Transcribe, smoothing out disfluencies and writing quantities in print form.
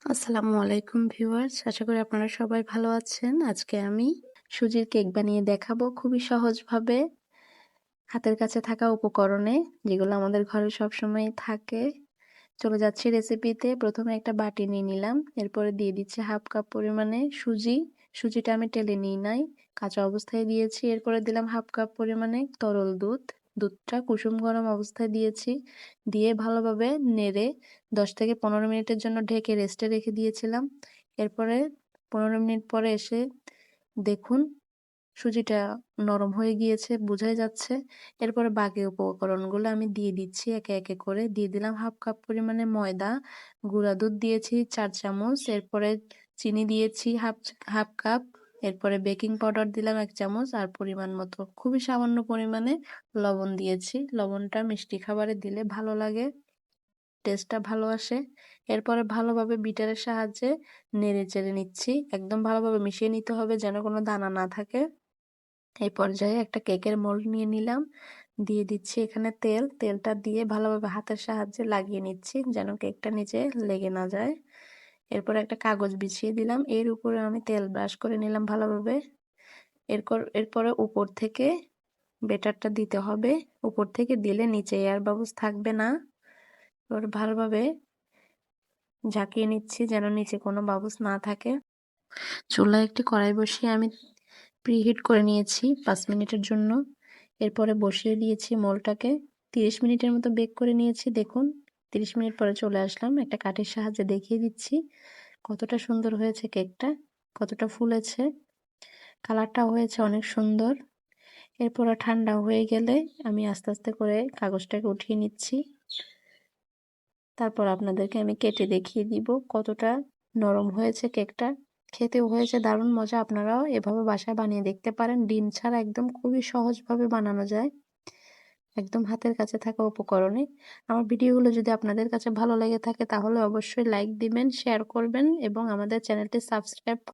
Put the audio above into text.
আসসালামু আলাইকুম ভিউয়ার্স। আশা করি আপনারা সবাই ভালো আছেন। আজকে আমি সুজির কেক বানিয়ে দেখাবো খুবই সহজভাবে হাতের কাছে থাকা উপকরণে, যেগুলো আমাদের ঘরে সবসময়ই থাকে। চলে যাচ্ছি রেসিপিতে। প্রথমে একটা বাটি নিয়ে নিলাম। এরপরে দিয়ে দিচ্ছি 1/2 কাপ পরিমাণে সুজি। সুজিটা আমি টেলে নিই নাই, কাঁচা অবস্থায় দিয়েছি। এরপরে দিলাম 1/2 কাপ পরিমাণে তরল দুধ। দুধটা কুসুম গরম অবস্থায় দিয়েছি। দিয়ে ভালোভাবে নেড়ে 10 থেকে 15 মিনিটের জন্য ঢেকে রেস্টে রেখে দিয়েছিলাম। এরপরে 15 মিনিট পরে এসে দেখুন সুজিটা নরম হয়ে গিয়েছে, বোঝাই যাচ্ছে। এরপরে বাকি উপকরণগুলো আমি দিয়ে দিচ্ছি একে, একে করে। দিয়ে দিলাম 1/2 কাপ পরিমাণে ময়দা, গুঁড়া দুধ দিয়েছি 4 চামচ, এরপরে চিনি দিয়েছি হাফ কাপ, এরপরে বেকিং পাউডার দিলাম 1 চামচ আর পরিমাণ মতো খুবই সামান্য পরিমাণে লবণ দিয়েছি। লবণটা মিষ্টি খাবারে দিলে ভালো লাগে, টেস্টটা ভালো আসে। এরপরে ভালোভাবে বিটারের সাহায্যে নেড়ে-চেড়ে নিচ্ছি। একদম ভালোভাবে মিশিয়ে নিতে হবে যেন কোনো দানা না থাকে। এই পর্যায়ে একটা কেকের মোল্ড নিয়ে নিলাম। দিয়ে দিচ্ছি এখানে তেল। তেলটা দিয়ে ভালোভাবে হাতের সাহায্যে লাগিয়ে নিচ্ছি যেন কেকটা নিচে লেগে না যায়। এরপরে একটা কাগজ বিছিয়ে দিলাম। এর উপরে আমি তেল ব্রাশ করে নিলাম ভালোভাবে। এরপরে উপর থেকে বেটারটা দিতে হবে। উপর থেকে দিলে নিচে এয়ার বাবলস থাকবে না। এবার ভালোভাবে ঝাঁকিয়ে নিচ্ছি যেন নিচে কোনো বাবলস না থাকে। চুলায় একটি কড়াই বসিয়ে আমি প্রিহিট করে নিয়েছি 5 মিনিটের জন্য। এরপরে বসিয়ে দিয়েছি মোল্ডটাকে। 30 মিনিটের মতো বেক করে নিয়েছি। দেখুন 30 মিনিট পরে চলে আসলাম। একটা কাঠির সাহায্যে দেখিয়ে দিচ্ছি কতটা সুন্দর হয়েছে কেকটা, কতটা ফুলেছে। কালারটাও হয়েছে অনেক সুন্দর। এরপরে ঠান্ডা হয়ে গেলে আমি আস্তে, আস্তে করে কাগজটাকে উঠিয়ে নিচ্ছি। তারপর আপনাদেরকে আমি কেটে দেখিয়ে দিব কতটা নরম হয়েছে কেকটা। খেতেও হয়েছে দারুণ মজা। আপনারাও এভাবে বাসায় বানিয়ে দেখতে পারেন। ডিম ছাড়া একদম খুবই সহজভাবে বানানো যায়, একদম হাতের কাছে থাকা উপকরণে। আমার ভিডিওগুলো যদি আপনাদের কাছে ভালো লেগে থাকে তাহলে অবশ্যই লাইক দিবেন, শেয়ার করবেন এবং আমাদের চ্যানেলটি সাবস্ক্রাইব